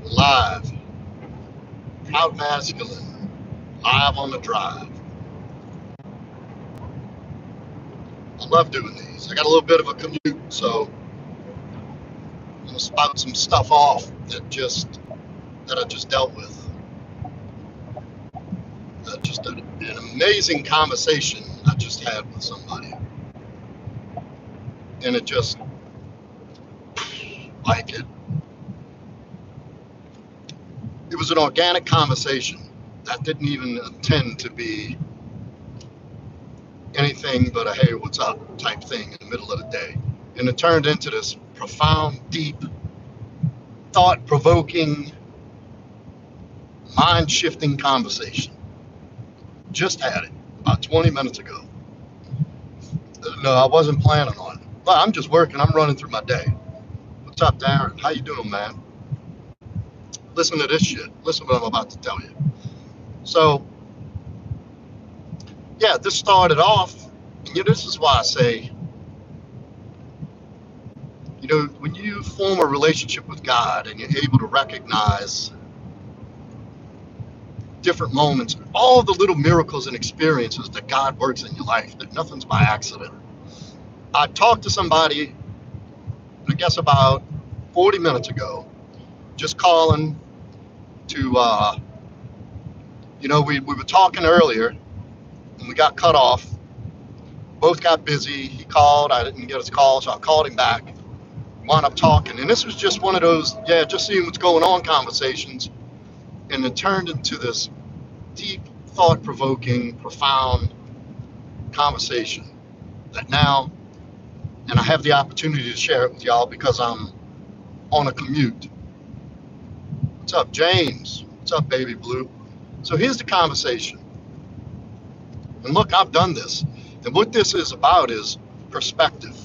Live, Proudmasculine, live on the drive. I love doing these. I got a little bit of a commute, so I'm gonna spout some stuff off that I just dealt with. Just an amazing conversation I just had with somebody, and it just like it was an organic conversation that didn't even intend to be anything but a hey, what's up type thing in the middle of the day. And it turned into this profound, deep, thought provoking, mind shifting conversation. Just had it about 20 minutes ago. No, I wasn't planning on it. But I'm just working, I'm running through my day. What's up, Darren? How you doing, man? Listen to this shit. Listen to what I'm about to tell you. So, yeah, this started off, and this is why I say, when you form a relationship with God and you're able to recognize different moments, all the little miracles and experiences that God works in your life, that nothing's by accident. I talked to somebody, I guess about 40 minutes ago, just calling to, we were talking earlier and we got cut off. Both got busy. He called, I didn't get his call, so I called him back. Wound up talking, and this was just one of those, just seeing what's going on conversations, and it turned into this deep, thought-provoking, profound conversation that now, and I have the opportunity to share it with y'all because I'm on a commute. What's up, James? What's up, Baby Blue? So here's the conversation. And look, I've done this. And what this is about is perspective.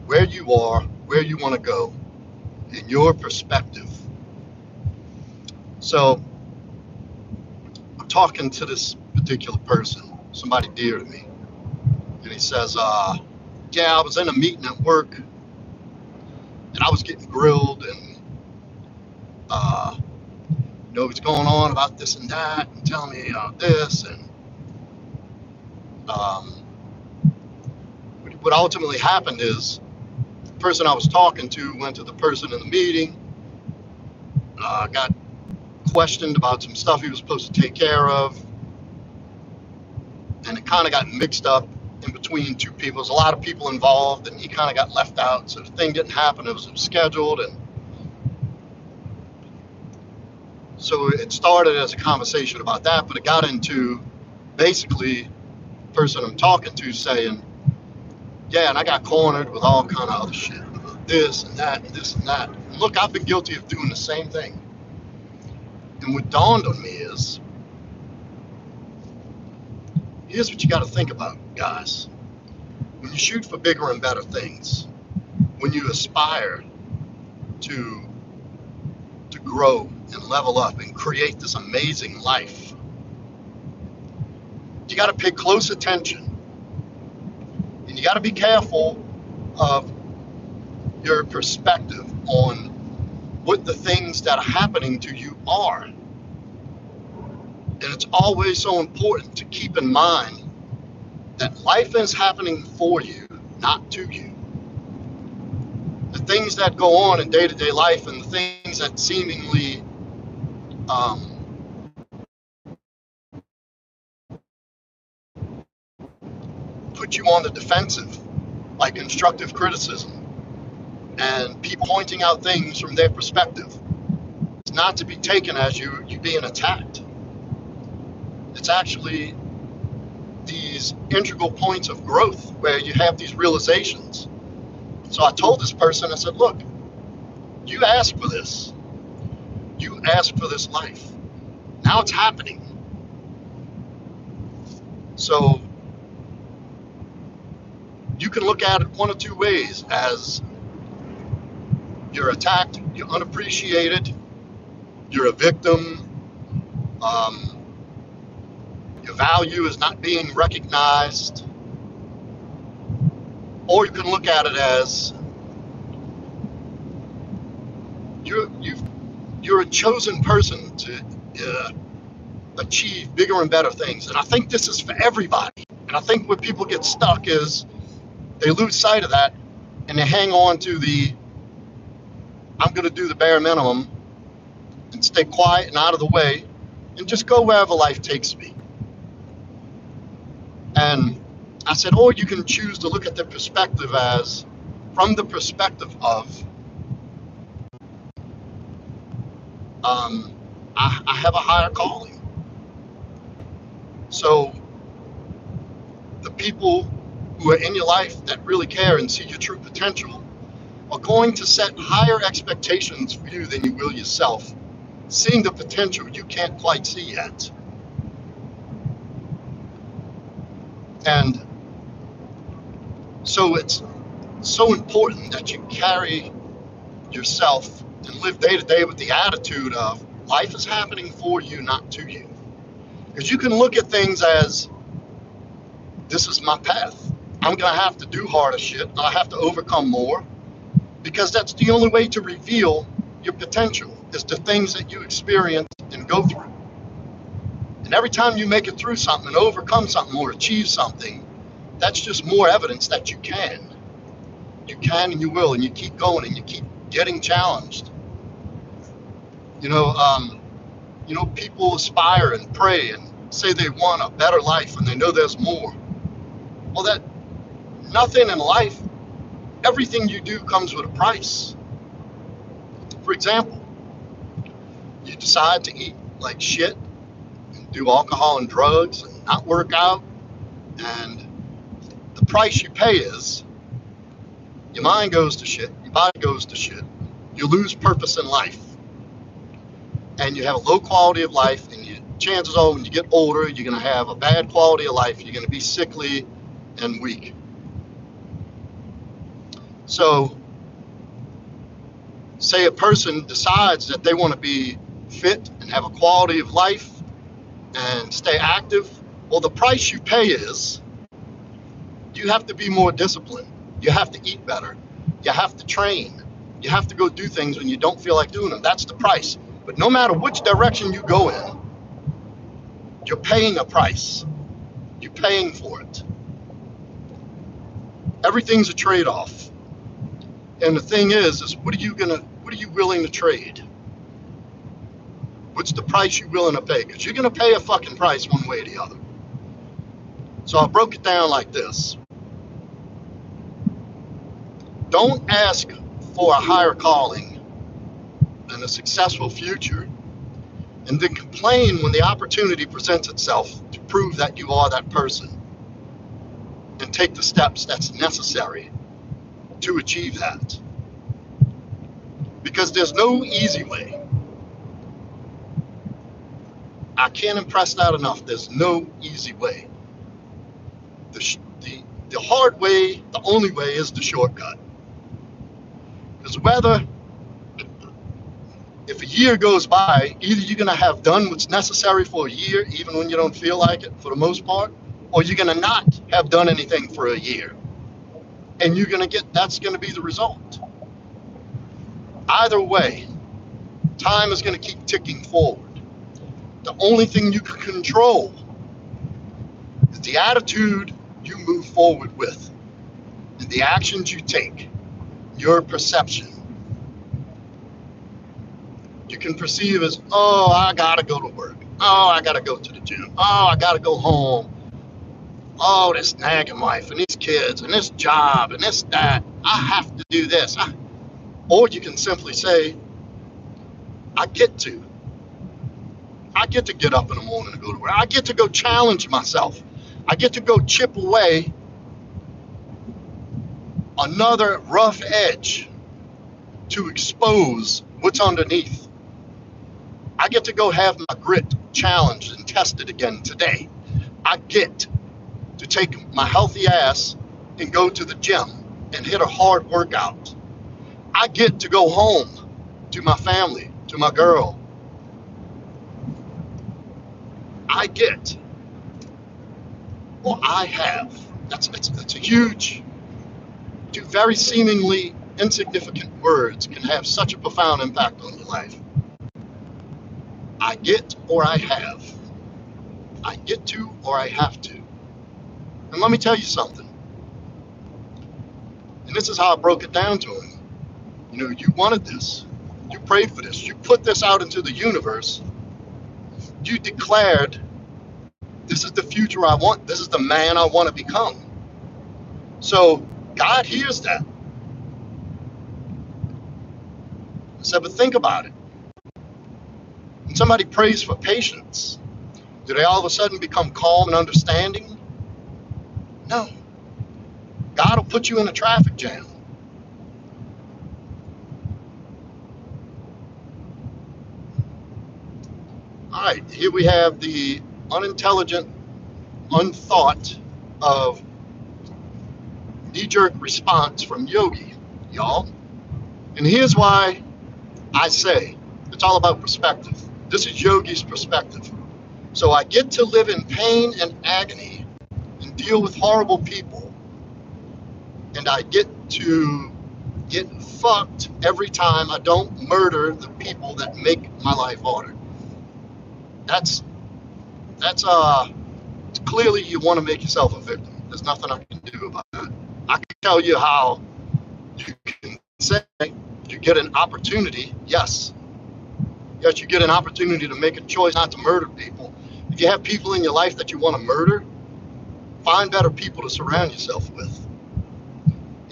Where you are, where you want to go, and your perspective. So I'm talking to this particular person, somebody dear to me. And he says, I was in a meeting at work and I was getting grilled and, what's going on about this and that and telling me this. And what ultimately happened is the person I was talking to went to the person in the meeting, got questioned about some stuff he was supposed to take care of. And it kind of got mixed up in between two people. There's a lot of people involved, and he kind of got left out. So the thing didn't happen. It was scheduled, and so it started as a conversation about that. But it got into basically the person I'm talking to saying, "Yeah, and I got cornered with all kind of other shit, this and that, and this and that." And look, I've been guilty of doing the same thing. And what dawned on me is, here's what you got to think about, guys. When you shoot for bigger and better things, when you aspire to grow and level up and create this amazing life, you got to pay close attention, and you got to be careful of your perspective on what the things that are happening to you are. And it's always so important to keep in mind that life is happening for you, not to you. The things that go on in day-to-day life and the things that seemingly put you on the defensive, like constructive criticism and people pointing out things from their perspective, it's not to be taken as you being attacked. It's actually these integral points of growth where you have these realizations. So I told this person, I said, look, you asked for this. You asked for this life. Now it's happening. So you can look at it one of two ways: as you're attacked, you're unappreciated, you're a victim, your value is not being recognized. Or you can look at it as you're you're a chosen person to achieve bigger and better things. And I think this is for everybody. And I think where people get stuck is they lose sight of that and they hang on to the, I'm going to do the bare minimum and stay quiet and out of the way and just go wherever life takes me. And I said, or you can choose to look at the perspective as, from the perspective of, I have a higher calling. So the people who are in your life that really care and see your true potential are going to set higher expectations for you than you will yourself, seeing the potential you can't quite see yet. And so it's so important that you carry yourself and live day to day with the attitude of life is happening for you, not to you. Because you can look at things as, this is my path. I'm going to have to do harder shit. I have to overcome more, because that's the only way to reveal your potential, is the things that you experience and go through. And every time you make it through something and overcome something or achieve something, that's just more evidence that you can. You can and you will, and you keep going and you keep getting challenged. People aspire and pray and say they want a better life and they know there's more. Well, that nothing in life, everything you do comes with a price. For example, you decide to eat like shit and do alcohol and drugs and not work out, and the price you pay is your mind goes to shit, your body goes to shit, you lose purpose in life, and you have a low quality of life, and chances are when you get older, you're going to have a bad quality of life, you're going to be sickly and weak. So, say a person decides that they want to be fit and have a quality of life and stay active, well, the price you pay is you have to be more disciplined. You have to eat better. You have to train. You have to go do things when you don't feel like doing them. That's the price. But no matter which direction you go in, you're paying a price. You're paying for it. Everything's a trade-off. And the thing is what are you willing to trade? What's the price you're willing to pay? Because you're going to pay a fucking price one way or the other. So I broke it down like this. Don't ask for a higher calling and a successful future, and then complain when the opportunity presents itself to prove that you are that person, and take the steps that's necessary to achieve that. Because there's no easy way. I can't impress that enough. There's no easy way. The hard way, the only way, is the shortcut. Because if a year goes by, either you're going to have done what's necessary for a year, even when you don't feel like it, for the most part, or you're going to not have done anything for a year. And that's going to be the result. Either way, time is going to keep ticking forward. The only thing you can control is the attitude you move forward with, and the actions you take, your perception. You can perceive as, oh, I gotta go to work. Oh, I gotta go to the gym. Oh, I gotta go home. Oh, this nagging wife and these kids and this job and this, that. I have to do this. Or you can simply say, I get to get up in the morning and go to work. I get to go challenge myself. I get to go chip away another rough edge to expose what's underneath. I get to go have my grit challenged and tested again today. I get to take my healthy ass and go to the gym and hit a hard workout. I get to go home to my family, to my girl. I get, or I have. That's a huge, two very seemingly insignificant words can have such a profound impact on your life. I get or I have. I get to or I have to. And let me tell you something. And this is how I broke it down to him. You know, you wanted this. You prayed for this. You put this out into the universe. You declared, this is the future I want. This is the man I want to become. So God hears that. I said, but think about it. When somebody prays for patience, do they all of a sudden become calm and understanding? No. God will put you in a traffic jam. All right, here we have the unintelligent, unthought of knee-jerk response from Yogi, y'all. And here's why I say it's all about perspective. This is Yogi's perspective. So I get to live in pain and agony and deal with horrible people, and I get to get fucked every time I don't murder the people that make my life harder. That's clearly you want to make yourself a victim. There's nothing I can do about that. I can tell you how you can say you get an opportunity. Yes, you get an opportunity to make a choice not to murder people. If you have people in your life that you want to murder, find better people to surround yourself with.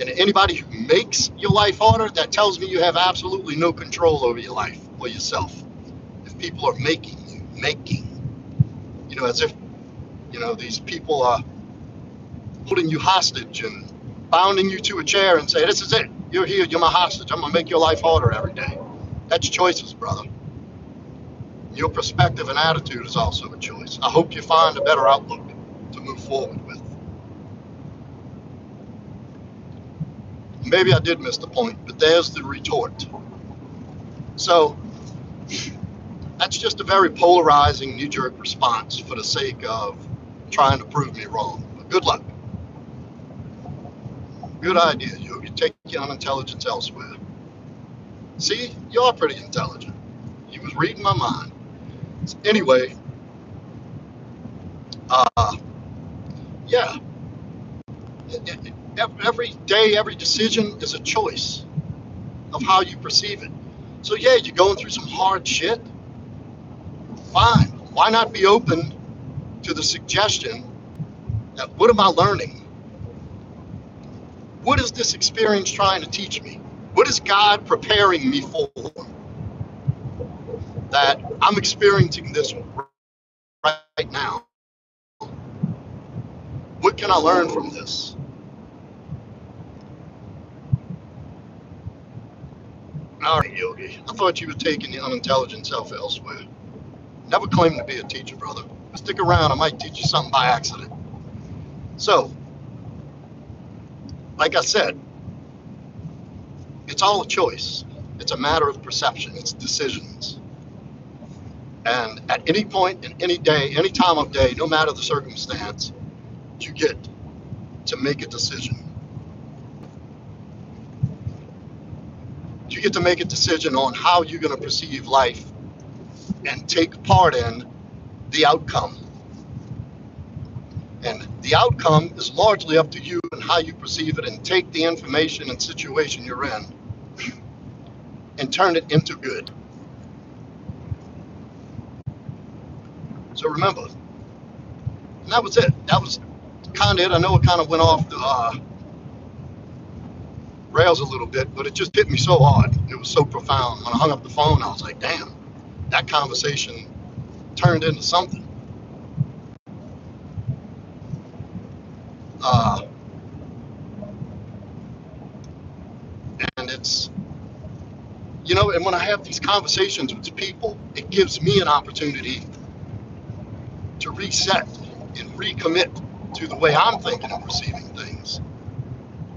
And anybody who makes your life harder, that tells me you have absolutely no control over your life or yourself. If people are making, you know, as if, you know, these people are holding you hostage and bounding you to a chair and say, this is it. You're here. You're my hostage. I'm going to make your life harder every day. That's choices, brother. Your perspective and attitude is also a choice. I hope you find a better outlook to move forward with. Maybe I did miss the point, but there's the retort. So that's just a very polarizing knee-jerk response for the sake of trying to prove me wrong. But good luck. Good idea, Yogi. Take your unintelligence elsewhere. See, you are pretty intelligent. You was reading my mind. Anyway, yeah. Every day, every decision is a choice of how you perceive it. So yeah, you're going through some hard shit. Fine. Why not be open to the suggestion that what am I learning? What is this experience trying to teach me? What is God preparing me for? That I'm experiencing this right now. What can I learn from this? All right, Yogi. I thought you were taking your unintelligent self elsewhere. Never claimed to be a teacher, brother. Stick around. I might teach you something by accident. So, like I said, it's all a choice. It's a matter of perception. It's decisions. And at any point in any day, any time of day, no matter the circumstance, you get to make a decision. You get to make a decision on how you're going to perceive life and take part in the outcome. And the outcome is largely up to you and how you perceive it, and take the information and situation you're in and turn it into good. So remember, and that was it. That was kind of it. I know it kind of went off the rails a little bit, but it just hit me so hard. It was so profound. When I hung up the phone, I was like, damn, that conversation turned into something. And it's, you know, and when I have these conversations with people, it gives me an opportunity to reset and recommit to the way I'm thinking and perceiving things.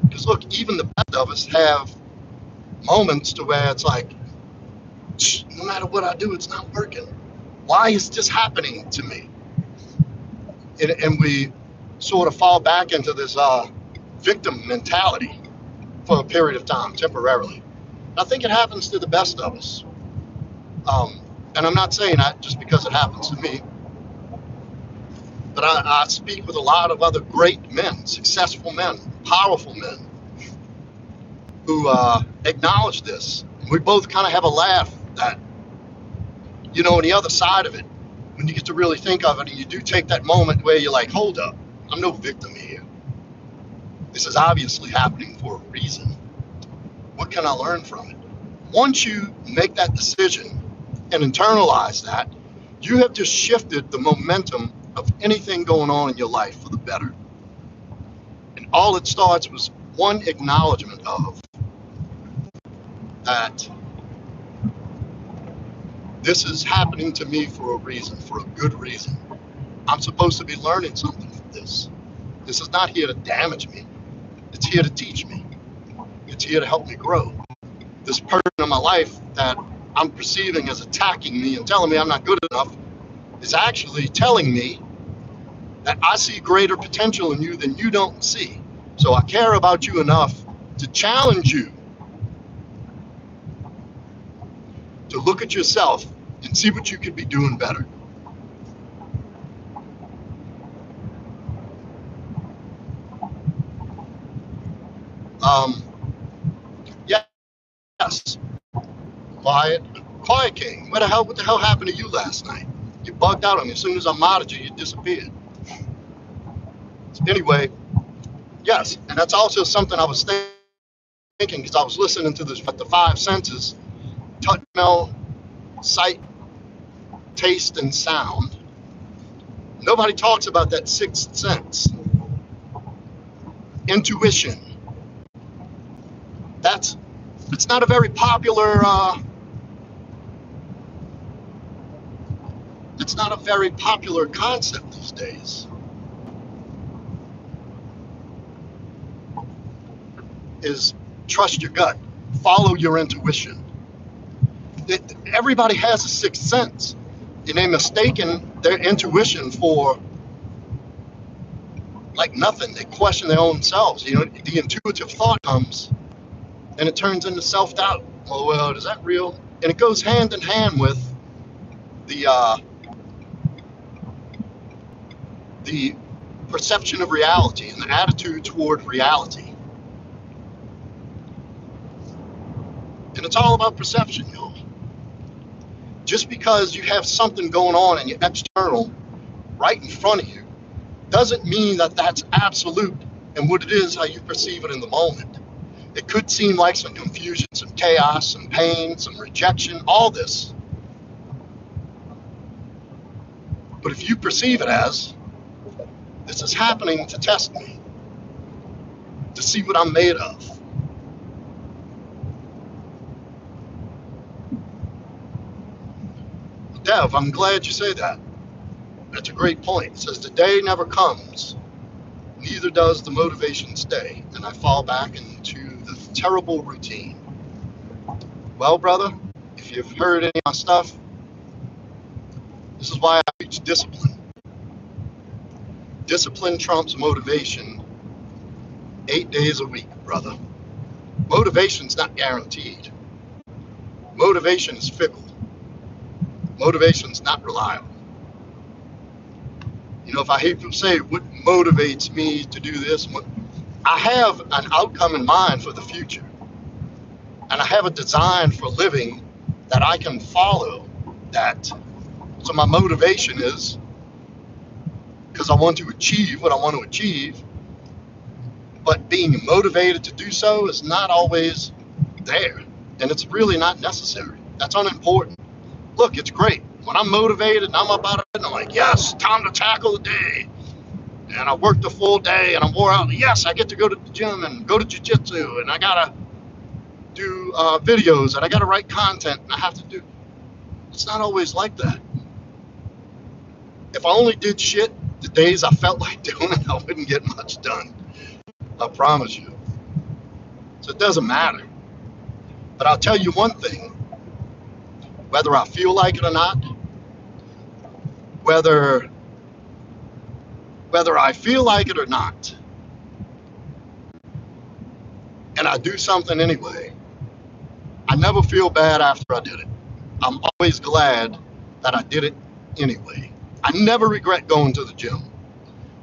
Because look, even the best of us have moments to where it's like, no matter what I do, it's not working. Why is this happening to me? And we sort of fall back into this victim mentality for a period of time, temporarily. I think it happens to the best of us. And I'm not saying that just because it happens to me, but I speak with a lot of other great men, successful men, powerful men who acknowledge this. We both kind of have a laugh that, on the other side of it, when you get to really think of it and you do take that moment where you're like, hold up, I'm no victim here. This is obviously happening for a reason. What can I learn from it? Once you make that decision and internalize that, you have just shifted the momentum of anything going on in your life for the better. And all it starts was one acknowledgement of that this is happening to me for a reason, for a good reason. I'm supposed to be learning something from this. This is not here to damage me. It's here to teach me. It's here to help me grow. This person in my life that I'm perceiving as attacking me and telling me I'm not good enough is actually telling me that I see greater potential in you than you don't see. So I care about you enough to challenge you to look at yourself and see what you could be doing better. Um, yes, Quiet King. What the hell happened to you last night? You bugged out on me. As soon as I modded you, you disappeared. Anyway, yes, and that's also something I was thinking because I was listening to this, the five senses: touch, smell, sight, taste, and sound. Nobody talks about that sixth sense, intuition. It's not a very popular. It's not a very popular concept these days. Is trust your gut, follow your intuition. Everybody has a sixth sense, and they're mistaken their intuition for like nothing. They question their own selves. The intuitive thought comes, and it turns into self-doubt. Well, is that real? And it goes hand in hand with the perception of reality and the attitude toward reality. And it's all about perception, y'all. Just because you have something going on in your external right in front of you doesn't mean that that's absolute and what it is, how you perceive it in the moment. It could seem like some confusion, some chaos, some pain, some rejection, all this. But if you perceive it as, this is happening to test me, to see what I'm made of. Dev, I'm glad you say that. That's a great point. It says the day never comes, neither does the motivation stay, and I fall back into the terrible routine. Well, brother, if you've heard any of my stuff, this is why I preach discipline. Discipline trumps motivation 8 days a week, brother. Motivation's not guaranteed. Motivation is fickle. Motivation's not reliable. If I hear people say, what motivates me to do this? I have an outcome in mind for the future. And I have a design for living that I can follow that. So my motivation is because I want to achieve what I want to achieve. But being motivated to do so is not always there. And it's really not necessary. That's unimportant. Look, it's great. When I'm motivated and I'm up out of it, and I'm like, yes, time to tackle the day. And I worked a full day and I'm wore out. Yes, I get to go to the gym and go to jiu-jitsu and I gotta do videos and I gotta write content and I have to do. It's not always like that. If I only did shit the days I felt like doing it, I wouldn't get much done. I promise you. So it doesn't matter. But I'll tell you one thing. Whether I feel like it or not, whether I feel like it or not, and I do something anyway, I never feel bad after I did it. I'm always glad that I did it anyway. I never regret going to the gym.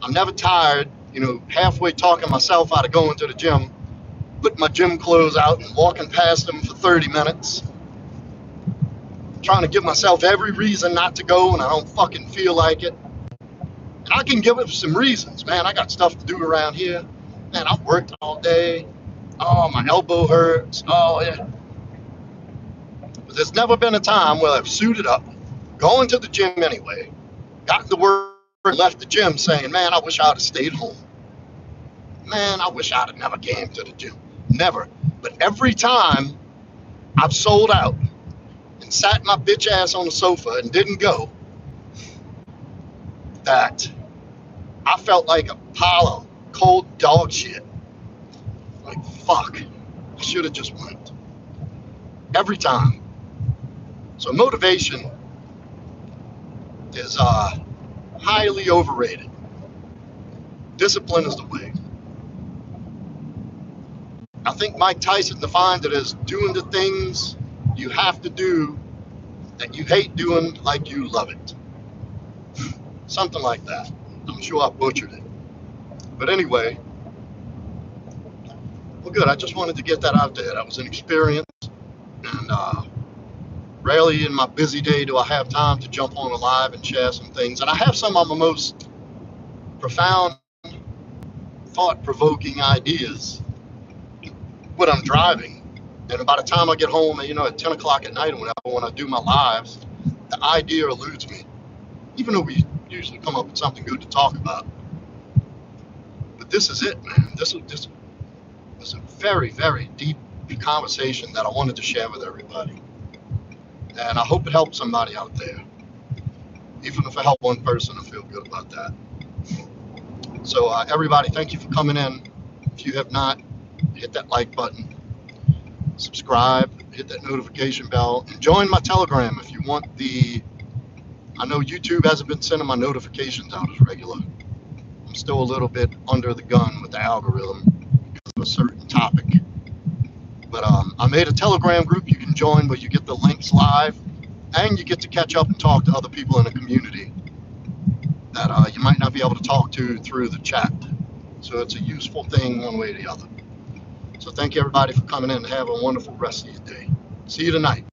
I'm never tired, halfway talking myself out of going to the gym, putting my gym clothes out and walking past them for 30 minutes, trying to give myself every reason not to go, and I don't fucking feel like it. And I can give it some reasons, man. I got stuff to do around here. Man, I've worked all day. Oh, my elbow hurts. Oh, yeah. But there's never been a time where I've suited up, going to the gym anyway, gotten to work, and left the gym saying, man, I wish I'd have stayed home. Man, I wish I'd have never came to the gym. Never. But every time I've sold out and sat my bitch ass on the sofa and didn't go, that I felt like a pile of cold dog shit. Like, fuck, I should have just went. Every time. So motivation is highly overrated. Discipline is the way. I think Mike Tyson defined it as doing the things you have to do that you hate doing like you love it. Something like that. I'm sure I butchered it. But anyway, well, good. I just wanted to get that out there. That was an experience. And rarely in my busy day do I have time to jump on a live and share some things. And I have some of my most profound, thought-provoking ideas when I'm driving. And by the time I get home, at 10 o'clock at night or whenever, when I do my lives, the idea eludes me. Even though we usually come up with something good to talk about. But this is it, man. This was a very, very deep conversation that I wanted to share with everybody. And I hope it helps somebody out there. Even if I help one person, I feel good about that. So everybody, thank you for coming in. If you have not, hit that like button, subscribe, hit that notification bell, and join my Telegram if you want I know YouTube hasn't been sending my notifications out as regular. I'm still a little bit under the gun with the algorithm because of a certain topic. But I made a Telegram group you can join where you get the links live, and you get to catch up and talk to other people in the community that you might not be able to talk to through the chat. So it's a useful thing one way or the other. So thank you everybody for coming in and have a wonderful rest of your day. See you tonight.